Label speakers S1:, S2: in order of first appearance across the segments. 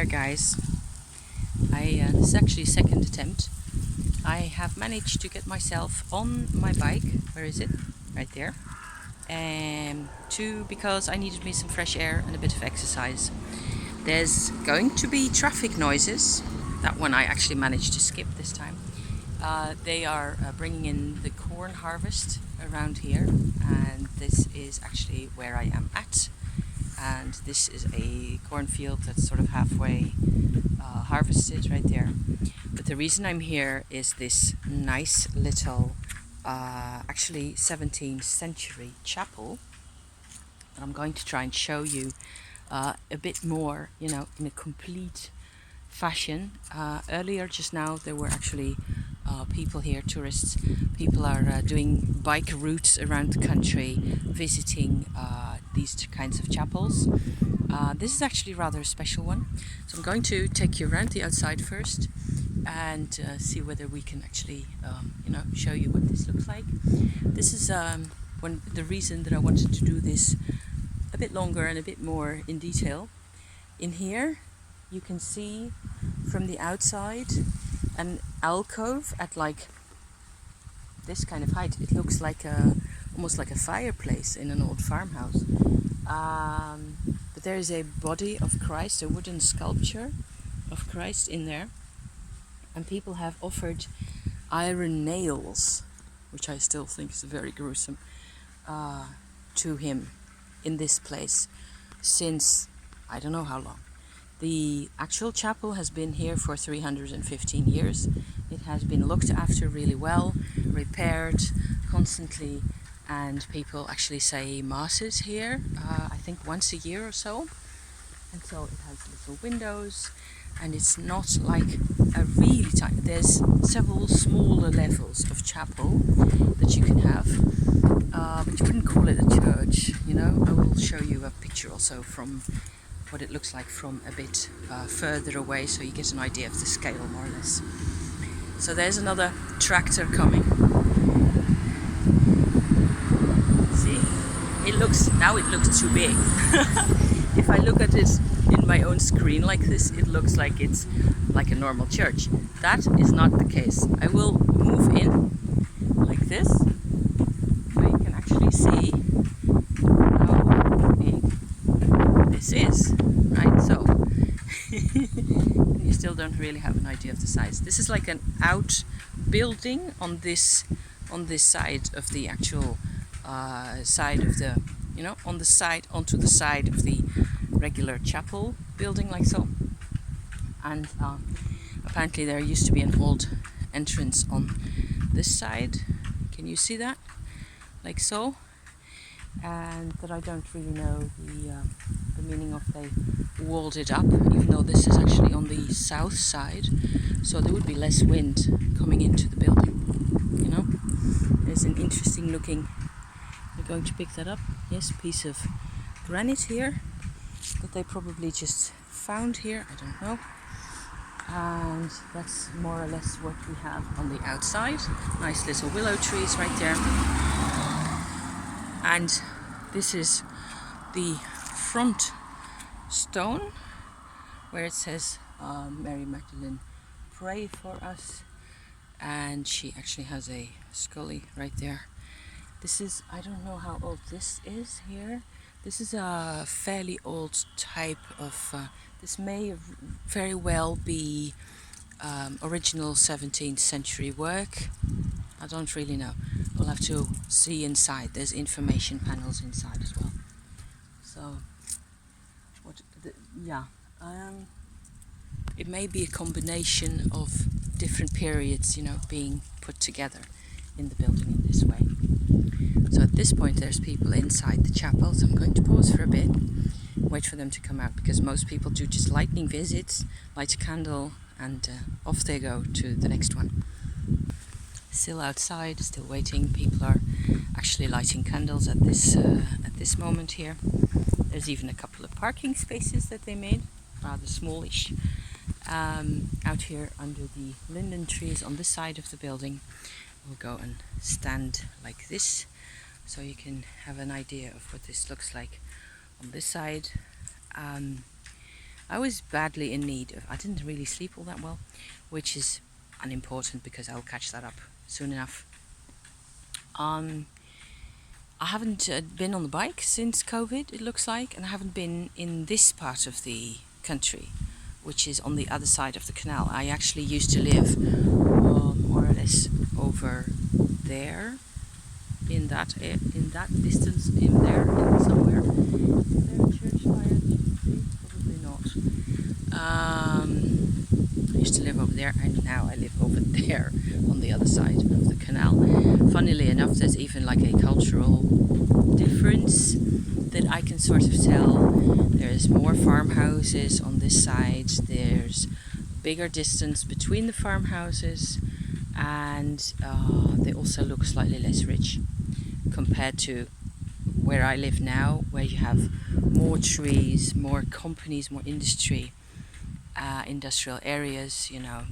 S1: there, guys. This is actually second attempt. I have managed to get myself on my bike. Where is it? Right there. Because I needed me some fresh air and a bit of exercise. There's going to be traffic noises. That one I actually managed to skip this time. They are bringing in the corn harvest around here, and this is actually where I am at. And this is a cornfield that's sort of halfway harvested right there. But the reason I'm here is this nice little, actually 17th century chapel. And I'm going to try and show you a bit more, in a complete fashion. Earlier, just now, there were actually people here, tourists. People are doing bike routes around the country, visiting these kinds of chapels. This is actually rather a special one. So I'm going to take you around the outside first and see whether we can actually, show you what this looks like. This is the reason that I wanted to do this a bit longer and a bit more in detail. In here, you can see from the outside an alcove at like this kind of height. It looks like almost like a fireplace in an old farmhouse. But there is a body of Christ, a wooden sculpture of Christ in there, and people have offered iron nails, which I still think is very gruesome, to him in this place since I don't know how long. The actual chapel has been here for 315 years. It has been looked after really well, repaired constantly, and people actually say masses here, I think once a year or so. And so it has little windows, and it's not like a really tiny. There's several smaller levels of chapel that you can have, but you wouldn't call it a church, I will show you a picture also from what it looks like from a bit further away, so you get an idea of the scale more or less. So there's another tractor coming. See, it looks too big. If I look at it in my own screen like this, it looks like it's like a normal church. That is not the case. I will move in like this, so you can actually see how big this is, right? So you still don't really have an idea of the size. This is like an outbuilding on this side of the actual side of the, onto the side of the regular chapel building, like so. And apparently there used to be an old entrance on this side. Can you see that? Like so. And that I don't really know the meaning of they walled it up, even though this is actually on the south side, so there would be less wind coming into the building. There's an interesting looking, we're going to pick that up, yes, piece of granite here that they probably just found here, I don't know. And that's more or less what we have on the outside. Nice little willow trees right there. And this is the front stone where it says Mary Magdalen, pray for us. And she actually has a scully right there. This is, I don't know how old this is here. This is a fairly old type of, this may very well be original 17th century work. I don't really know. We'll have to see inside. There's information panels inside as well. So, it may be a combination of different periods, being put together in the building in this way. So at this point there's people inside the chapel, so I'm going to pause for a bit, wait for them to come out, because most people do just lightning visits, light a candle, and off they go to the next one. Still outside, still waiting. People are actually lighting candles at this moment here. There's even a couple of parking spaces that they made, rather smallish, out here under the linden trees on this side of the building. We'll go and stand like this, so you can have an idea of what this looks like on this side. I was badly in need of, I didn't really sleep all that well, which is unimportant because I'll catch that up soon enough. I haven't been on the bike since COVID, it looks like, and I haven't been in this part of the country, which is on the other side of the canal. I actually used to live more or less over there, in that distance, in there, somewhere. Is there a church by it? Probably not. I used to live over there, and now I live over there on the other side of the canal. Funnily enough, there's even like a cultural difference that I can sort of tell. There's more farmhouses on this side. There's bigger distance between the farmhouses, and they also look slightly less rich compared to where I live now, where you have more trees, more companies, more industry, industrial areas, you know.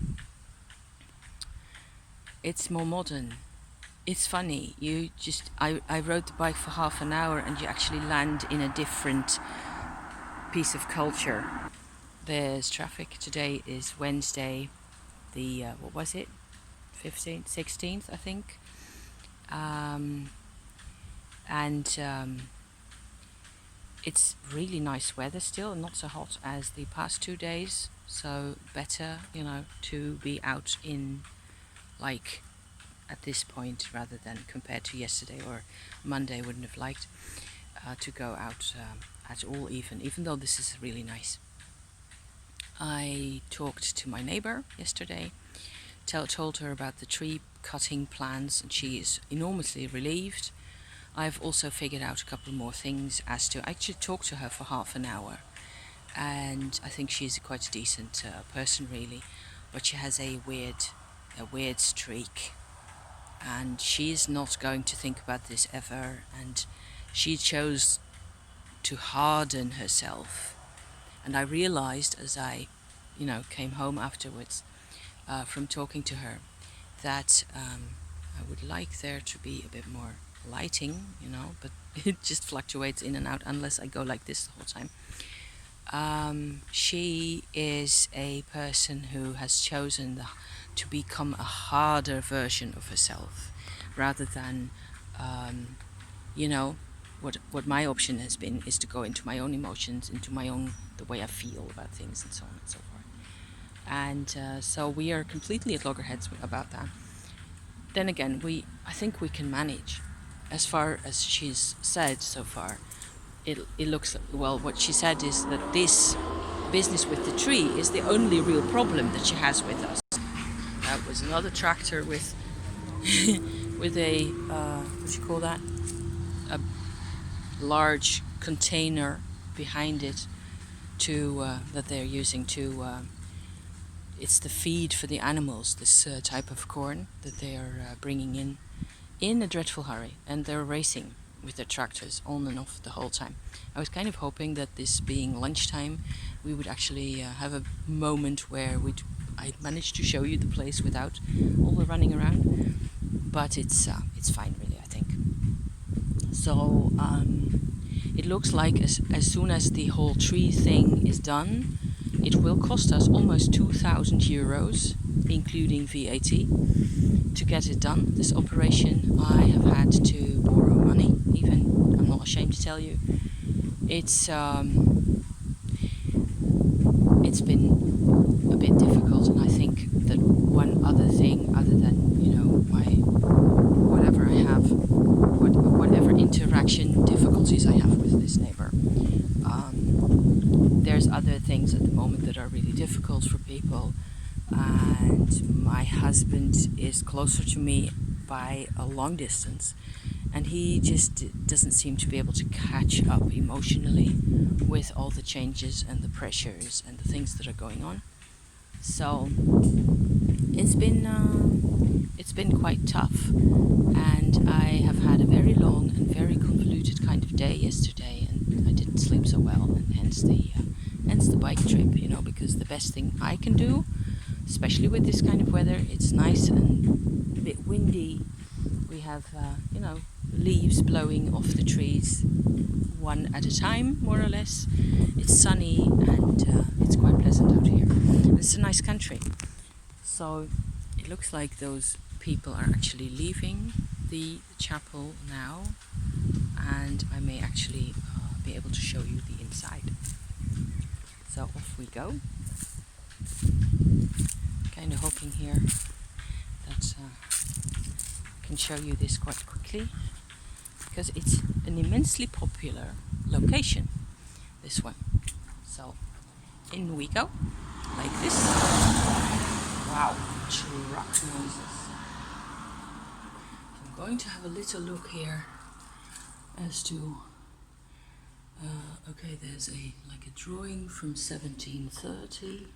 S1: It's more modern. It's funny, I rode the bike for half an hour and you actually land in a different piece of culture. There's traffic. Today is Wednesday, the, what was it? 15th, 16th, I think. And it's really nice weather still, not so hot as the past 2 days. So better, you know, to be out in, like, at this point rather than compared to yesterday or Monday. I wouldn't have liked to go out at all, even though this is really nice. I talked to my neighbor yesterday, told her about the tree cutting plans, and she is enormously relieved. I've also figured out a couple more things as to, I actually talked to her for half an hour, and I think she's quite a decent person really, but she has a weird streak, and she's not going to think about this ever, and she chose to harden herself. And I realized as I, came home afterwards from talking to her that I would like there to be a bit more lighting, but it just fluctuates in and out unless I go like this the whole time. She is a person who has chosen to become a harder version of herself rather than, what my option has been is to go into my own emotions, into the way I feel about things and so on and so forth. And so we are completely at loggerheads about that. Then again, I think we can manage. As far as she's said so far, it looks, well, what she said is that this business with the tree is the only real problem that she has with us. That was another tractor with with a, what do you call that? A large container behind it that they're using to, it's the feed for the animals, this type of corn that they are bringing in a dreadful hurry, and they're racing with their tractors on and off the whole time. I was kind of hoping that this being lunchtime, we would actually have a moment where I'd manage to show you the place without all the running around, but it's fine really, I think. So it looks like as soon as the whole tree thing is done, it will cost us almost 2,000 euros, including VAT, to get it done. This operation, I have had to borrow money, even. I'm not ashamed to tell you. It's been a bit difficult, and I think that one other thing, other than, whatever interaction difficulties I have with this neighbor, there's other things at the moment that are really difficult for people, and my husband is closer to me by a long distance, and he just doesn't seem to be able to catch up emotionally with all the changes and the pressures and the things that are going on. So it's been quite tough, and I have had a very long and very convoluted kind of day yesterday, and I didn't sleep so well, and hence the bike trip, because the best thing I can do, especially with this kind of weather, it's nice and a bit windy. We have, leaves blowing off the trees one at a time, more or less. It's sunny and it's quite pleasant out here. It's a nice country. So it looks like those people are actually leaving the chapel now, and I may actually be able to show you the inside. So off we go. Kind of hoping here that I can show you this quite quickly, because it's an immensely popular location, this one. So in we go, like this. Wow, truck noises. I'm going to have a little look here as to okay, there's like a drawing from 1730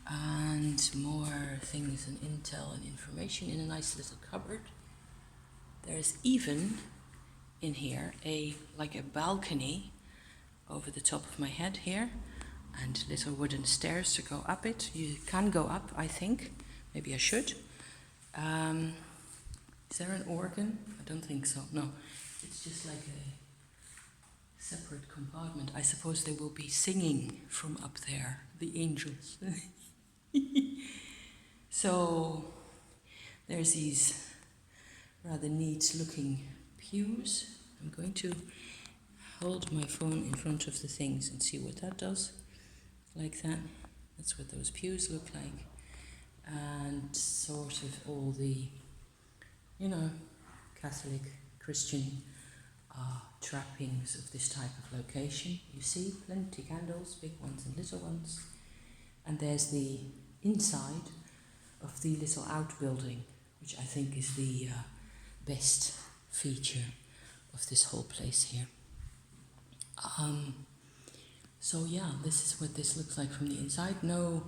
S1: and more things and intel and information in a nice little cupboard. There's even in here like a balcony over the top of my head here, and little wooden stairs to go up it. You can go up, I think. Maybe I should. Is there an organ? I don't think so. No, it's just like a separate compartment. I suppose they will be singing from up there, the angels. So there's these rather neat looking pews. I'm going to hold my phone in front of the things and see what that does. Like that. That's what those pews look like. And sort of all the, Catholic, Christian trappings of this type of location. You see plenty candles, big ones and little ones. And there's the inside of the little outbuilding, which I think is the best feature of this whole place here. So yeah, this is what this looks like from the inside. No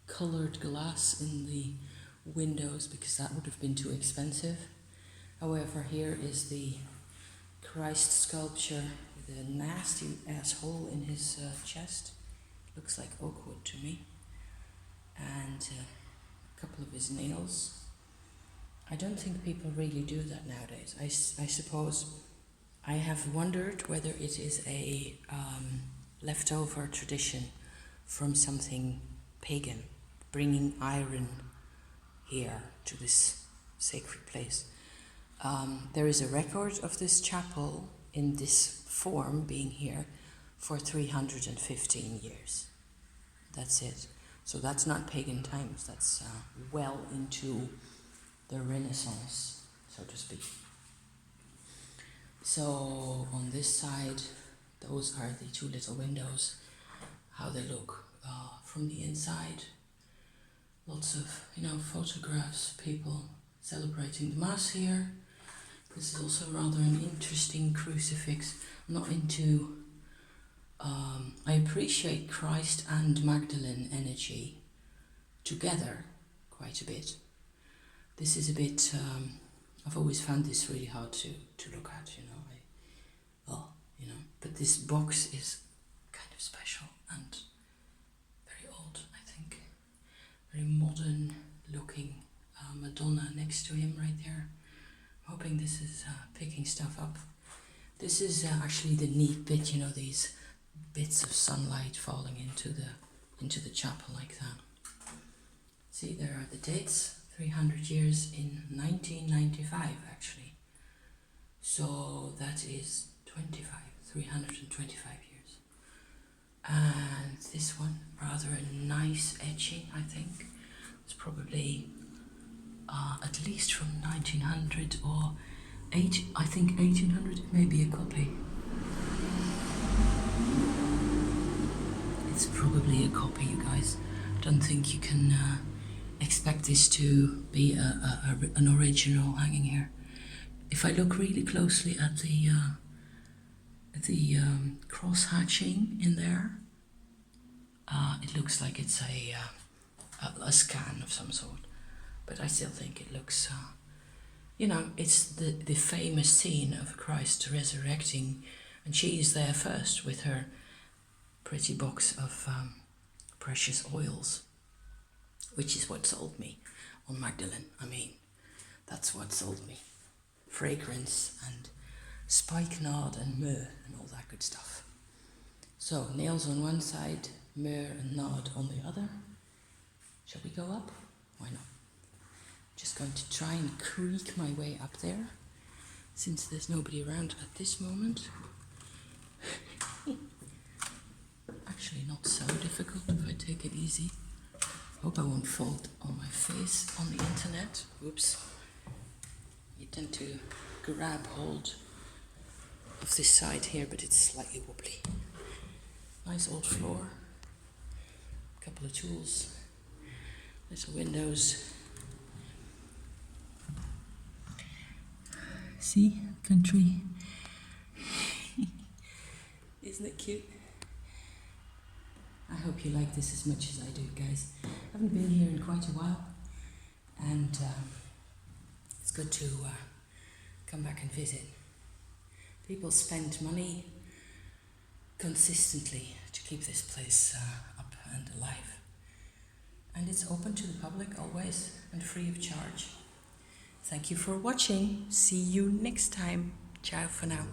S1: coloured glass in the windows, because that would have been too expensive. However, here is the Christ sculpture with a nasty asshole in his chest. Looks like oak wood to me. And a couple of his nails. I don't think people really do that nowadays. I suppose I have wondered whether it is a leftover tradition from something pagan, bringing iron here to this sacred place. There is a record of this chapel in this form being here for 315 years. That's it. So that's not pagan times, that's well into the Renaissance, so to speak. So on this side, those are the two little windows, how they look from the inside. Lots of, photographs, people celebrating the Mass here. This is also rather an interesting crucifix. I'm not into, I appreciate Christ and Magdalen energy together quite a bit. This is a bit, I've always found this really hard to look at, but this box is kind of special and very old, I think. Very modern looking Madonna next to him right there. I'm hoping this is picking stuff up. This is actually the neat bit, these bits of sunlight falling into the chapel like that. See, there are the dates, 300 years in 1995 actually. So that is 325 years. And this one, rather a nice etching, I think. It's probably at least from 1900 or 1800, maybe a copy. It's probably a copy, you guys. Don't think you can expect this to be an original hanging here. If I look really closely at the cross hatching in there, it looks like it's a scan of some sort. But I still think it looks, it's the famous scene of Christ resurrecting, and she is there first with her pretty box of precious oils, which is what sold me on Magdalen. I mean, that's what sold me. Fragrance and spikenard and myrrh and all that good stuff. So nails on one side, myrrh and nard on the other. Shall we go up? Why not? Just going to try and creak my way up there, since there's nobody around at this moment. Actually not so difficult if I take it easy. Hope I won't fall on my face on the internet. Oops. You tend to grab hold of this side here, but it's slightly wobbly. Nice old floor. Couple of tools. Little windows. See? Country. Isn't it cute? I hope you like this as much as I do, guys. I haven't been here in quite a while, and it's good to come back and visit. People spend money consistently to keep this place up and alive. And it's open to the public always and free of charge. Thank you for watching. See you next time. Ciao for now.